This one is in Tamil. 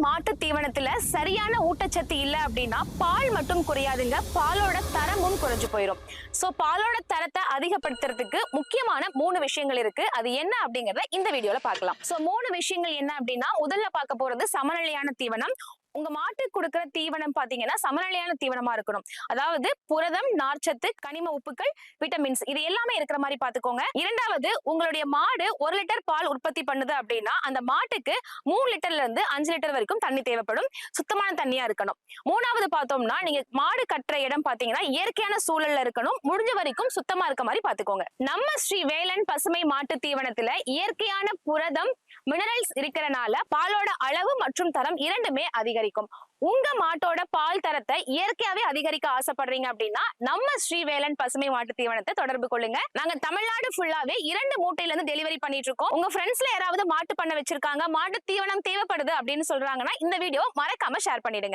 மாட்டு தீவனத்துல சரியான ஊட்டச்சத்து இல்ல அப்படின்னா பால் மட்டும் குறையாதுங்க, பாலோட தரமும் குறைஞ்சு போயிடும். சோ பாலோட தரத்தை அதிகப்படுத்துறதுக்கு முக்கியமான 3 விஷயங்கள் இருக்கு. அது என்ன அப்படிங்கறத இந்த வீடியோல பார்க்கலாம். சோ 3 விஷயங்கள் என்ன அப்படின்னா, முதல்ல பார்க்க போறது சமநிலையான தீவனம். உங்க மாட்டுக்கு கொடுக்கிற தீவனம் பாத்தீங்கன்னா சமநிலையான தீவனமா இருக்கணும். அதாவது புரதம், நார்ச்சத்து, கனிம உப்புக்கள், விட்டமின்ஸ் இது எல்லாமே இருக்கிற மாதிரி பாத்துக்கோங்க. இரண்டாவது, உங்களுடைய மாடு 1 லிட்டர் பால் உற்பத்தி பண்ணுது அப்படின்னா அந்த மாட்டுக்கு 3 லிட்டர்ல இருந்து 5 லிட்டர் வரைக்கும் தண்ணி தேவைப்படும். சுத்தமான தண்ணியா இருக்கணும். மூணாவது பார்த்தோம்னா, நீங்க மாடு கட்டுற இடம் பாத்தீங்கன்னா இயற்கையான சூழல்ல இருக்கணும். முடிஞ்ச வரைக்கும் சுத்தமா இருக்க மாதிரி பாத்துக்கோங்க. நம்ம ஸ்ரீ வேலன் பசுமை மாட்டு தீவனத்துல இயற்கையான புரதம், மினரல்ஸ் இருக்கிறனால பாலோட அளவு மற்றும் தரம் இரண்டுமே அதிகரிக்கும். உங்க மாட்டோட பால் தரத்தை இயற்கையாவே அதிகரிக்க ஆசைப்படுறீங்க அப்படின்னா நம்ம ஸ்ரீவேலன் பசுமை மாட்டு தீவனத்தை தொடர்பு கொள்ளுங்க. நாங்க தமிழ்நாடு ஃபுல்லாவே 2 மூட்டையில இருந்து டெலிவரி பண்ணிட்டு இருக்கோம். உங்க ஃப்ரெண்ட்ஸ்ல யாராவது மாட்டு பண்ண வச்சிருக்காங்க, மாட்டு தீவனம் தேவைப்படுது அப்படின்னு சொல்றாங்கன்னா இந்த வீடியோ மறக்காம ஷேர் பண்ணிடுங்க.